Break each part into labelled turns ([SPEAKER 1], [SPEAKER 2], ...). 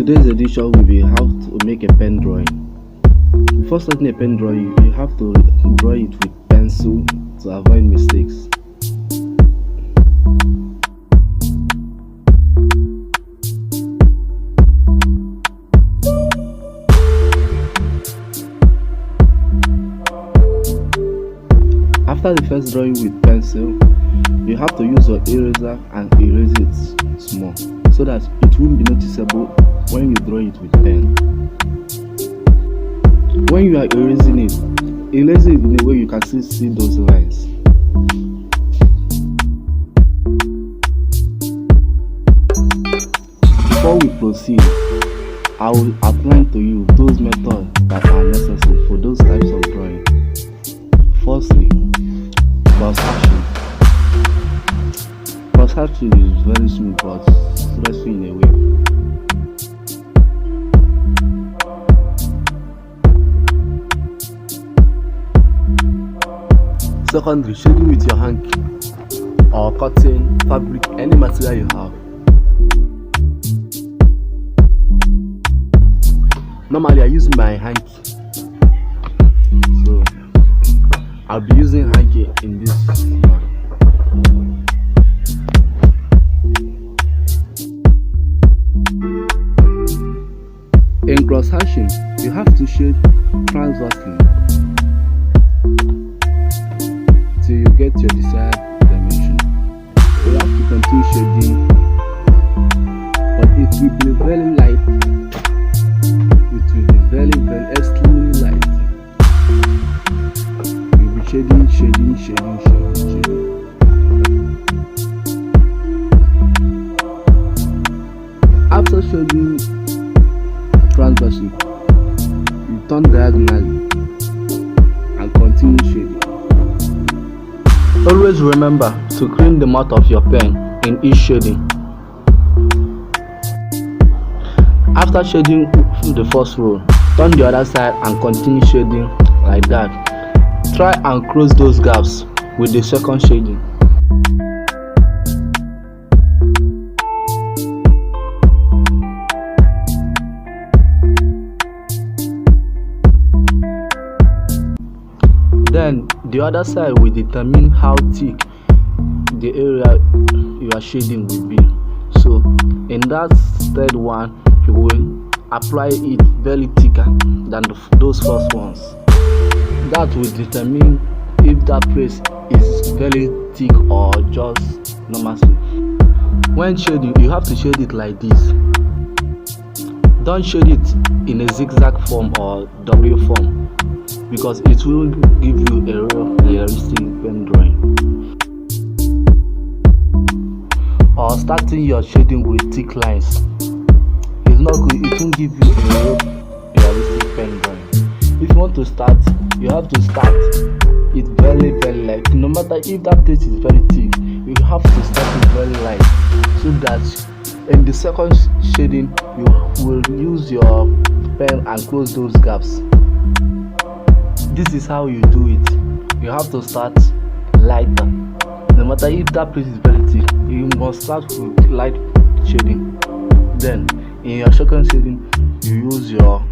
[SPEAKER 1] today's edition will be how to make a pen drawing. Before starting a pen drawing, you have to draw it with pencil to avoid mistakes. After the first drawing with pencil, you have to use your eraser and erase it small so that it won't be noticeable when you draw it with pen. When you are erasing it, erase it in a way you can still see those lines. Before we proceed, I will outline to you those methods that are necessary for those types of drawing. Firstly, cross hatching. Cross hatching is very smooth but stressful in a way. Secondly, shading with your hanky or cotton, fabric, any material you have. Normally I use my hanky, so I'll be using hanky in this one. In cross hatching, you have to shade transversely till you get your desired dimension. You have to continue shading, but it will be very light. It will be very extremely light. You'll be shading. After shading transversely, you turn diagonally and continue shading. Always remember to clean the mouth of your pen in each shading. After shading the first row, turn the other side and continue shading like that. Try and close those gaps with the second shading. Then the other side will determine how thick the area you are shading will be. So in that third one, you will apply it very thicker than those first ones. That will determine if that place is very thick or just normal. When shading, you have to shade it like this. Don't shade it in a zigzag form or W form, because it will give you a realistic pen drawing. Or starting your shading with thick lines, it's not good. It won't give you a realistic pen drawing. If you want to start, you have to start it very light. No matter if that place is very thick, you have to start it very light, so that in the second shading you will use your pen and close those gaps. This is how you do it. You have to start lighter. No matter if that place is very thick, you must start with light shading. Then in your second shading, you use your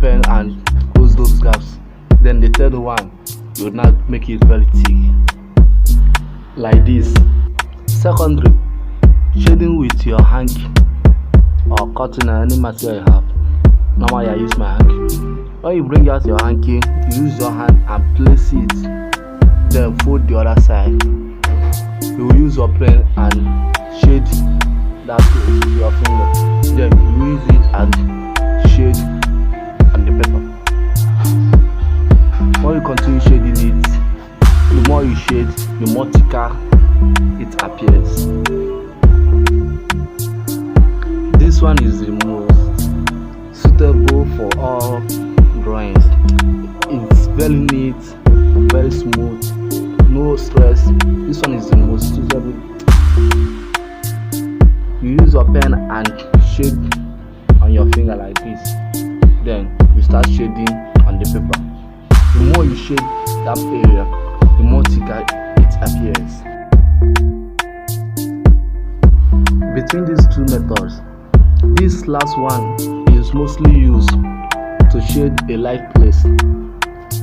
[SPEAKER 1] pen and close those gaps. Then the third one, you will now make it very thick like this. Secondly, shading with your hanky or cotton or any material you have. Normally I use my hanky. When you bring out your hanky, use your hand and place it, then fold the other side. You will use your pen and shade that place with your finger. Then you use it and shade on the paper. When you continue shading it, the more you shade, the more thicker it appears. This one is the most suitable for all drawings. It's very neat, very smooth, no stress. This one is the most suitable. You use your pen and shade on your finger like this. Then you start shading on the paper. The more you shade that area, the more thicker it appears. Between these two methods, this This last one is mostly used to shade a light place.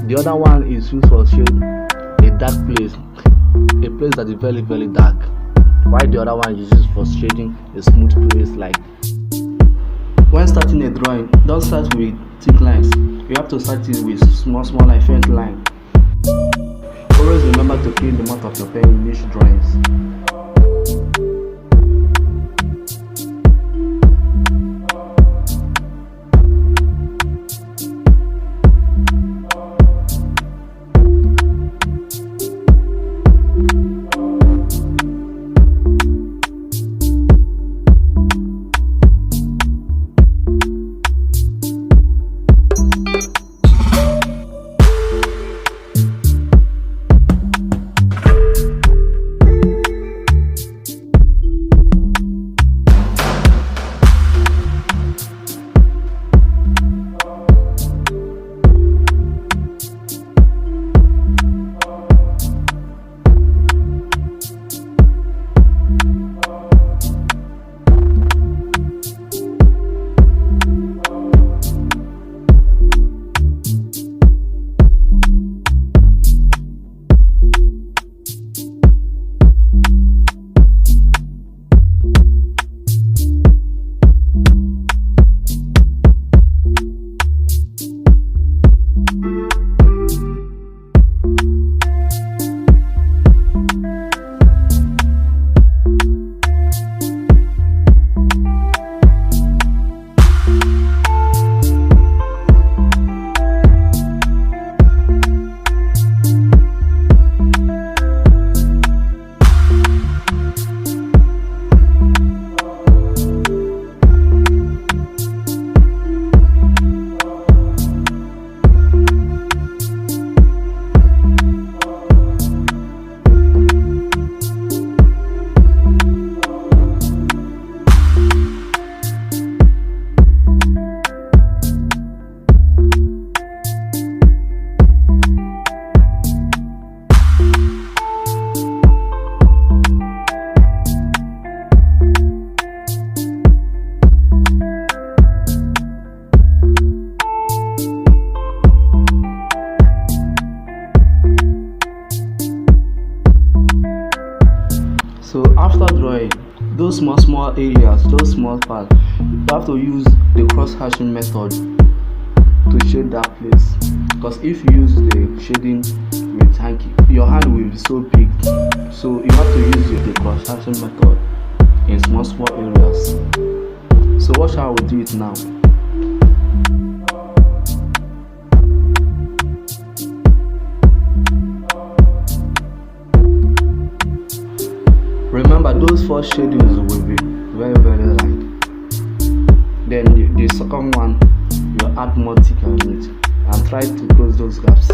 [SPEAKER 1] The other one is used for shade a dark place, a place that is very dark. While the other one is used for shading a smooth place. Like when starting a drawing, don't start with thick lines. You have to start it with small like faint line. Always remember to clean the mouth of your pen in each drawings. So after drawing those small areas, those small parts, you have to use the cross hatching method to shade that place. Because if you use the shading with hanky, your hand will be so big. So you have to use the cross hatching method in small areas. So watch how we do it now. Remember, those first shadings will be very light. Then the second one, you add more thick on it and try to close those gaps.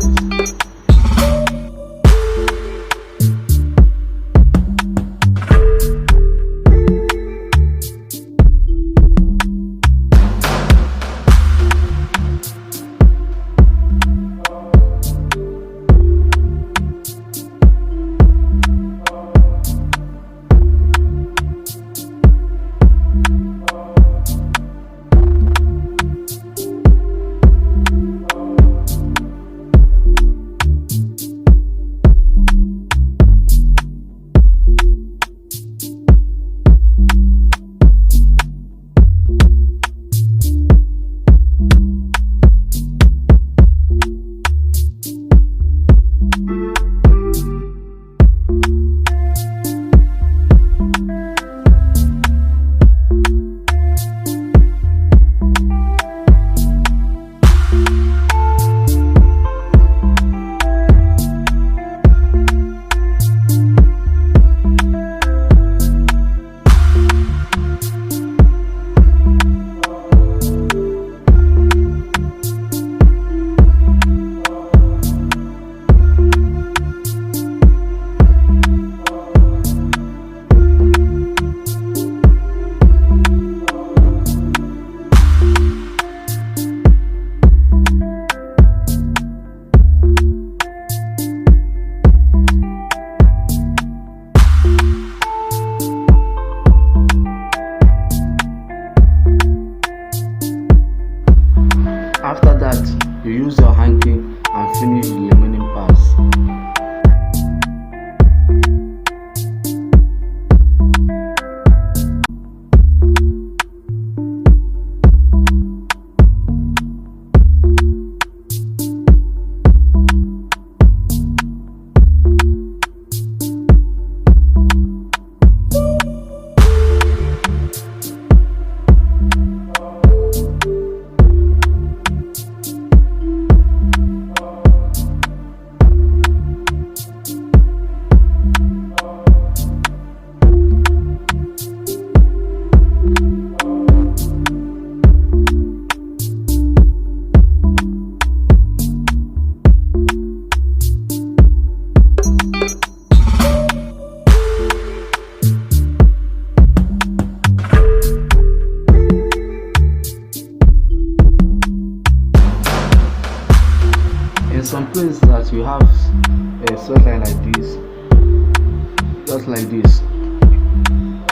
[SPEAKER 1] just like this.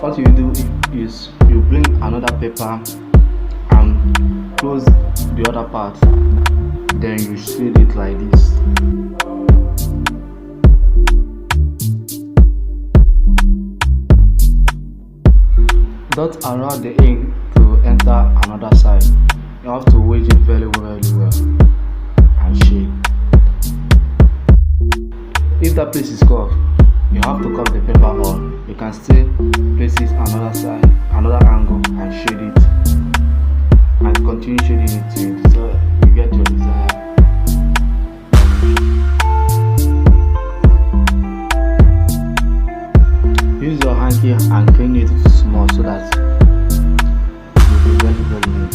[SPEAKER 1] What you do is you bring another paper and close the other part, then you shade it like this. Dot around the ink to enter another side. You have to wedge it very well and shade. If that place is curved, you have to curve the paper on. You can still place it another side, another angle, and shade it, and continue shading it till you get your desired. Use your hanky and clean it small so that it will be very neat.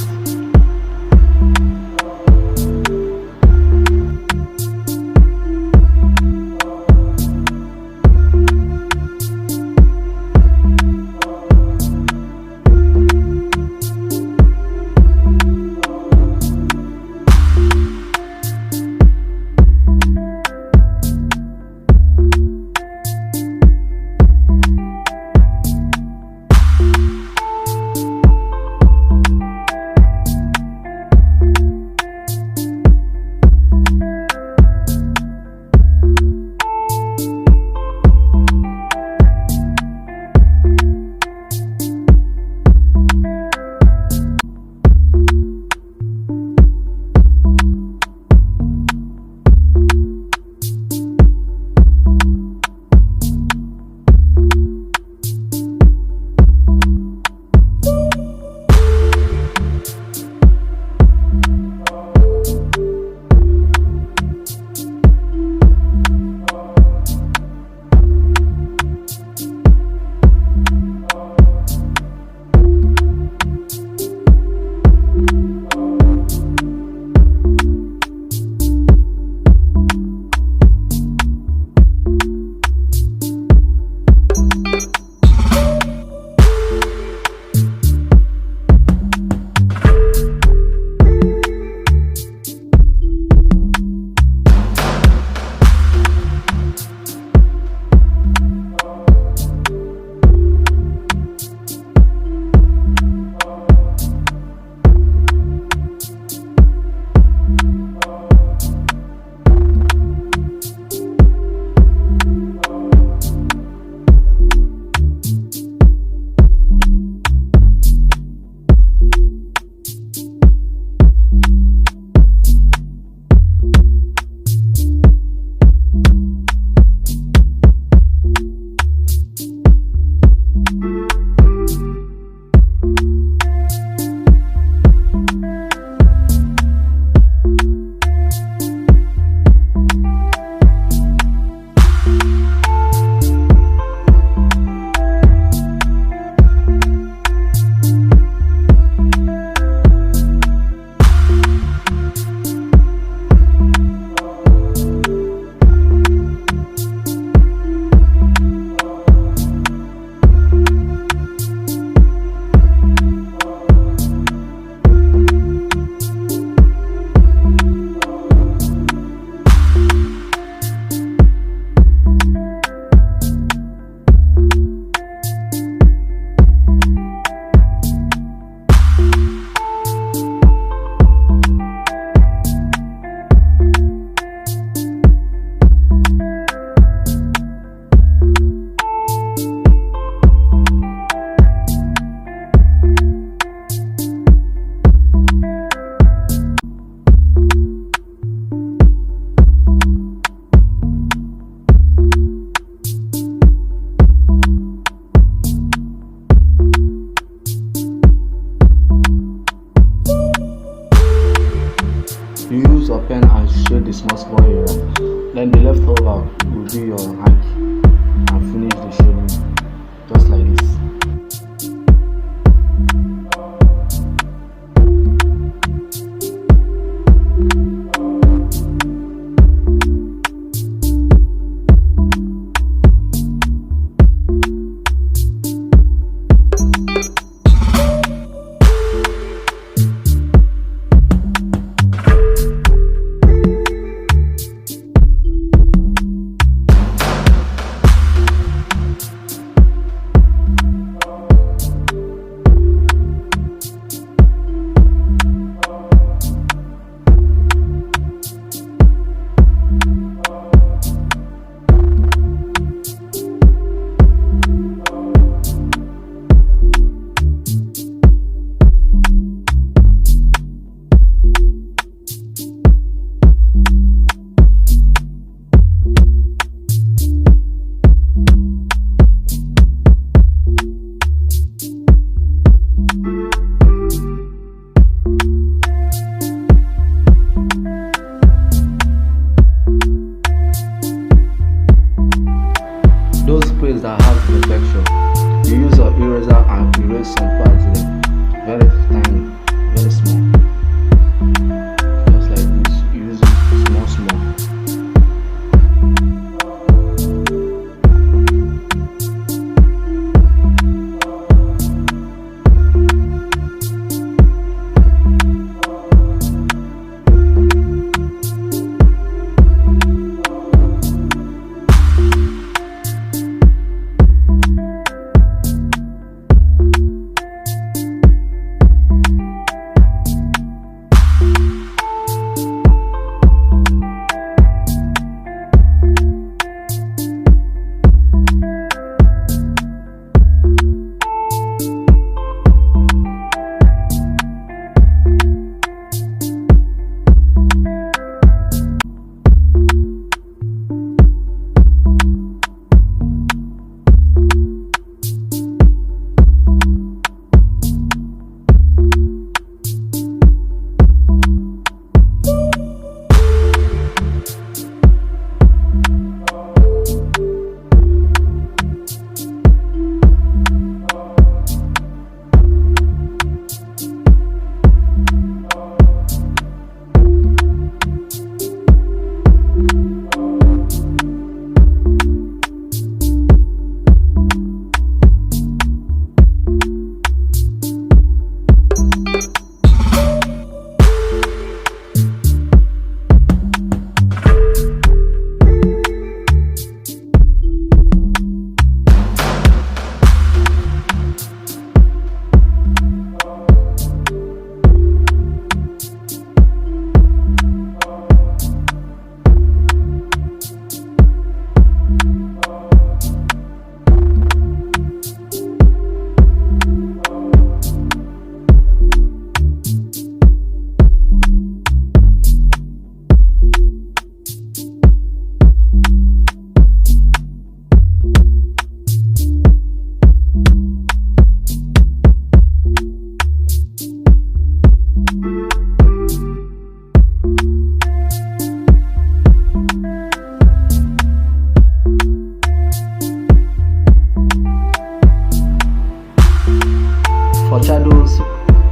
[SPEAKER 1] shadows,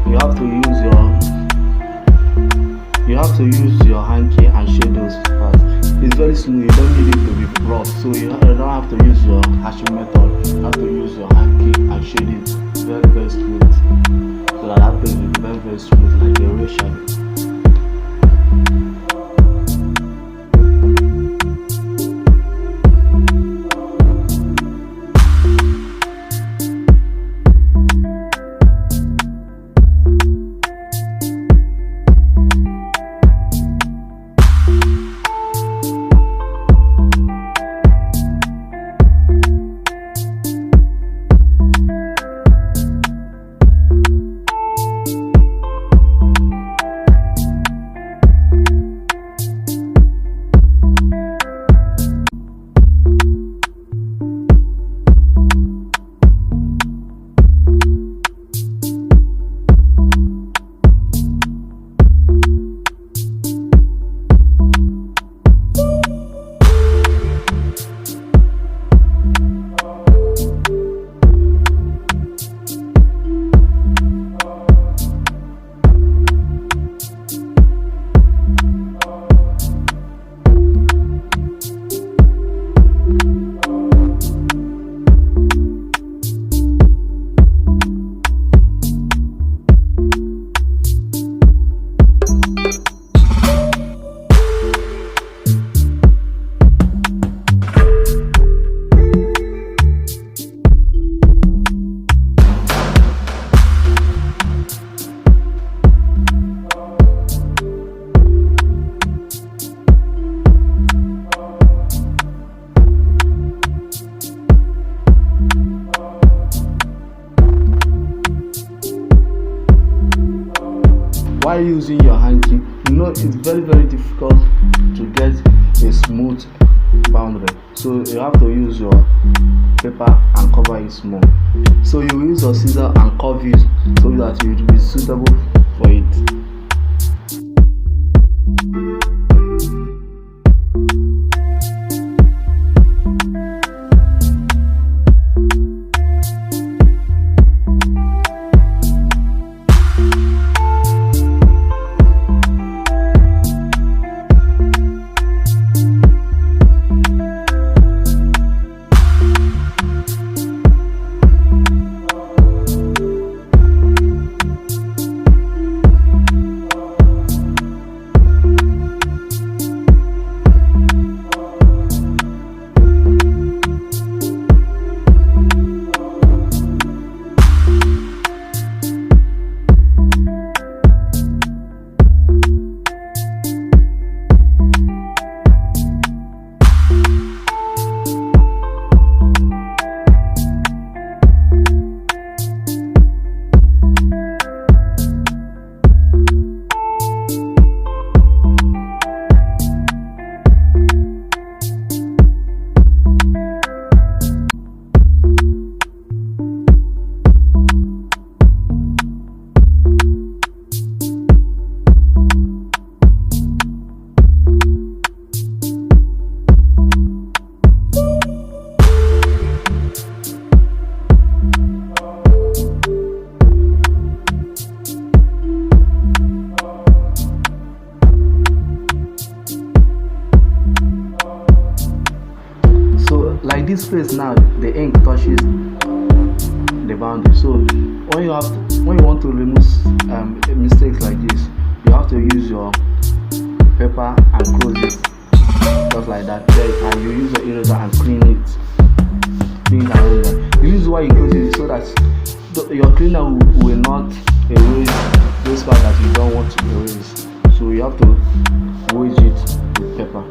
[SPEAKER 1] you have to use your hanky and shadows first. It's very smooth, you don't need it to be rough, so you don't have to use your hashing method. You have to use your hanky and shade it very smooth, so that place will be very smooth, like a real shadow. While using your hanky, it's very difficult to get a smooth boundary, so you have to use your paper and cover it small. So you use your scissor and curve it so that it will be suitable for it. Like this place now, the ink touches the boundary. So when you want to remove mistakes like this, you have to use your paper and close it just like that. Then and you use your eraser and clean it around that. The reason why you close it is so that your cleaner will not erase those parts that you don't want to erase. So you have to wedge it with paper.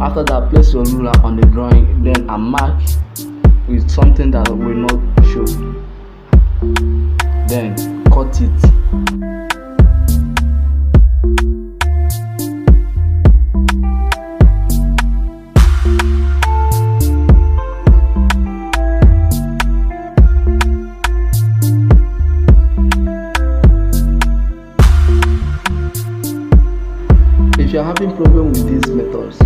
[SPEAKER 1] After that, place your ruler on the drawing, then a mark with something that will not show. Then cut it. If you are having problem with these methods,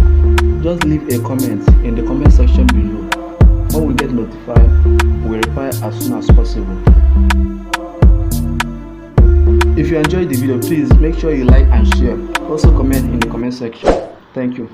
[SPEAKER 1] just leave a comment in the comment section below. When we get notified, we will reply as soon as possible. If you enjoyed the video, please make sure you like and share. Also comment in the comment section. Thank you.